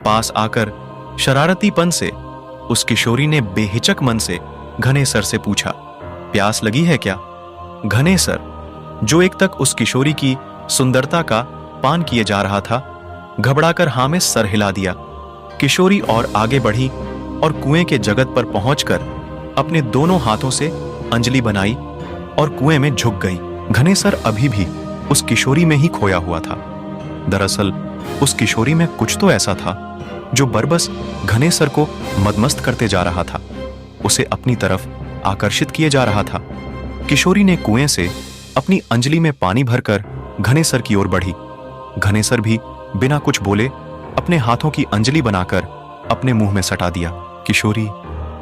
पास आकर शरारतीपन से उस किशोरी ने बेहिचक मन से घनेसर से पूछा, प्यास लगी है क्या? घनेसर, जो एक तक उस किशोरी की सुंदरता का पान किए जा रहा था, घबराकर हां में सर हिला दिया। किशोरी और आगे बढ़ी और कुएं के जगत पर पहुंचकर अपने दोनों हाथों से अंजलि बनाई और कुएं में झुक गई। घनेसर अभी भी उस किशोरी में ही खोया हुआ था। दरअसल उस किशोरी में कुछ तो ऐसा था जो बरबस घनेसर को मदमस्त करते जा रहा था, उसे अपनी तरफ आकर्षित किए जा रहा था। किशोरी ने कुएं से अपनी अंजलि में पानी भरकर घनेसर की ओर बढ़ी। घनेसर भी बिना कुछ बोले अपने हाथों की अंजलि बनाकर अपने मुंह में सटा दिया। किशोरी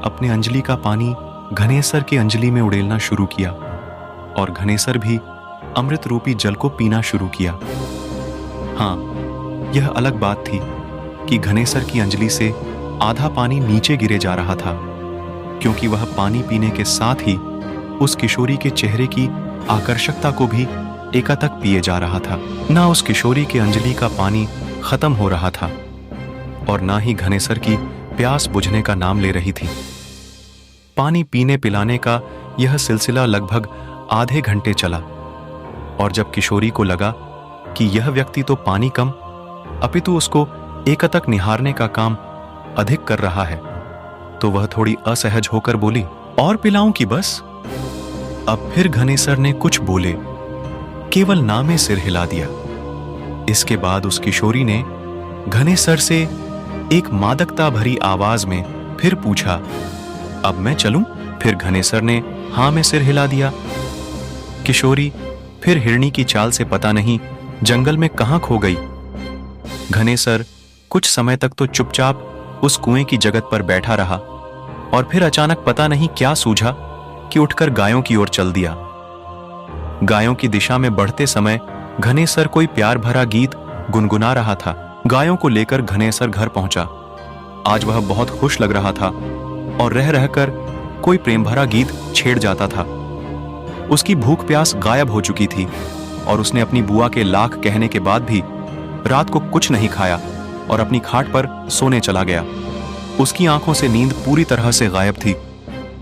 अपने अंजलि का पानी घनेसर की अंजलि में उड़ेलना शुरू किया और घनेसर भी अमृत रूपी जल को पीना शुरू किया। हां, यह अलग बात थी कि घनेसर की अंजलि से आधा पानी नीचे गिरे जा रहा था, क्योंकि वह पानी पीने के साथ ही उस किशोरी के चेहरे की आकर्षकता को भी एकातक पिए जा रहा था। ना उस किशोरी के अंजलि का पानी खत्म हो रहा था और ना ही घनेसर की प्यास बुझने का नाम ले रही थी। पानी पीने पिलाने का यह सिलसिला लगभग आधे घंटे चला और जब किशोरी को लगा कि यह व्यक्ति तो पानी कम अपितु उसको एकटक निहारने का काम अधिक कर रहा है, तो वह थोड़ी असहज होकर बोली, और पिलाऊं कि बस? अब फिर घनेसर ने कुछ बोले, केवल नामे सिर हिला दिया। इसके बाद उस किशोरी ने घनेसर से एक मादकता भरी आवाज में फिर पूछा, अब मैं चलूं? फिर घनेसर ने हां में सिर हिला दिया। किशोरी फिर हिरणी की चाल से पता नहीं जंगल में कहां खो गई। घनेसर कुछ समय तक तो चुपचाप उस कुएं की जगत पर बैठा रहा और फिर अचानक पता नहीं क्या सूझा कि उठकर गायों की ओर चल दिया। गायों की दिशा में बढ़ते समय घनेसर कोई प्यार भरा गीत गुनगुना रहा था। गायों को लेकर घनेसर घर पहुंचा। आज वह बहुत खुश लग रहा था और रह रहकर कोई प्रेम भरा गीत छेड़ जाता था। उसकी भूख प्यास गायब हो चुकी थी और उसने अपनी बुआ के लाख कहने के बाद भी रात को कुछ नहीं खाया और अपनी खाट पर सोने चला गया। उसकी आंखों से नींद पूरी तरह से गायब थी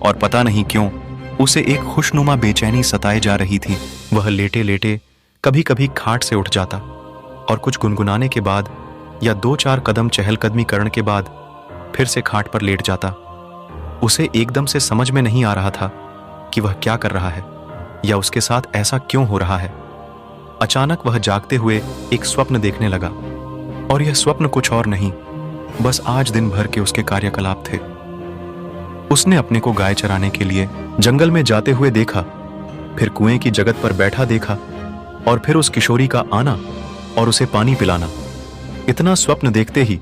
और पता नहीं क्यों उसे एक खुशनुमा बेचैनी सताए जा रही थी। वह लेटे लेटे कभी कभी खाट से उठ जाता और कुछ गुनगुनाने के बाद या 2-4 कदम चहलकदमी करने के बाद फिर से खाट पर लेट जाता। उसे एकदम से समझ में नहीं आ रहा था कि वह क्या कर रहा है या उसके साथ ऐसा क्यों हो रहा है। अचानक वह जागते हुए एक स्वप्न देखने लगा और यह स्वप्न कुछ और नहीं, बस आज दिन भर के उसके कार्यकलाप थे। उसने अपने को गाय चराने के लिए जंगल में जाते हुए देखा, फिर कुएं की जगत पर बैठा देखा और फिर उस किशोरी का आना और उसे पानी पिलाना। इतना स्वप्न देखते ही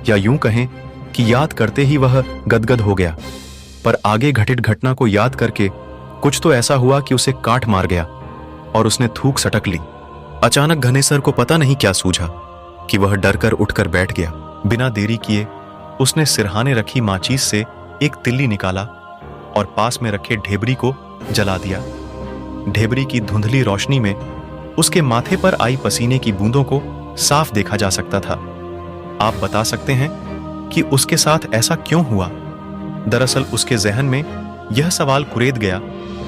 या यूं कहें कि याद करते ही वह गदगद हो गया। पर आगे घटित घटना को याद करके कुछ तो ऐसा हुआ कि उसे काट मार गया और उसने थूक सटक ली। अचानक घनेसर को पता नहीं क्या सूझा कि वह डरकर उठकर बैठ गया। बिना देरी किए उसने सिरहाने रखी माचीस से एक तिल्ली निकाला और पास में रखे ढेबरी को जला दिया। ढेबरी की धुंधली रोशनी में उसके माथे पर आई पसीने की बूंदों को साफ देखा जा सकता था। आप बता सकते हैं कि उसके साथ ऐसा क्यों हुआ? दरअसल उसके जहन में यह सवाल कुरेद गया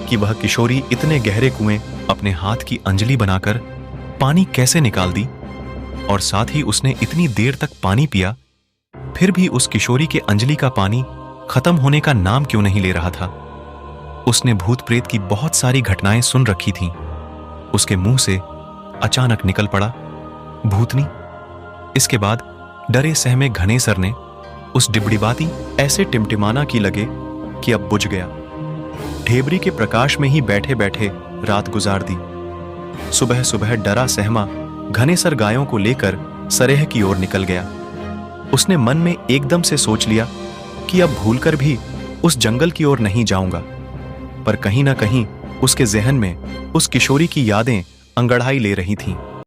कि वह किशोरी इतने गहरे कुएं अपने हाथ की अंजलि बनाकर पानी कैसे निकाल दी, और साथ ही उसने इतनी देर तक पानी पिया, फिर भी उस किशोरी के अंजलि का पानी खत्म होने का नाम क्यों नहीं ले रहा था। उसने भूत प्रेत की बहुत सारी घटनाएं सुन रखी थीं। उसके मुंह से अचानक निकल पड़ा, भूतनी। इसके बाद डरे सहमे घनेसर ने उस डिबडिबाती ऐसे टिमटिमाना की लगे कि अब बुझ गया। ढेबरी के प्रकाश में ही बैठे बैठे रात गुजार दी। सुबह सुबह डरा सहमा घनेसर गायों को लेकर सरेह की ओर निकल गया। उसने मन में एकदम से सोच लिया कि अब भूलकर भी उस जंगल की ओर नहीं जाऊंगा, पर कहीं ना कहीं उसके जहन में उस किशोरी की यादें अंगड़ाई ले रही थीं।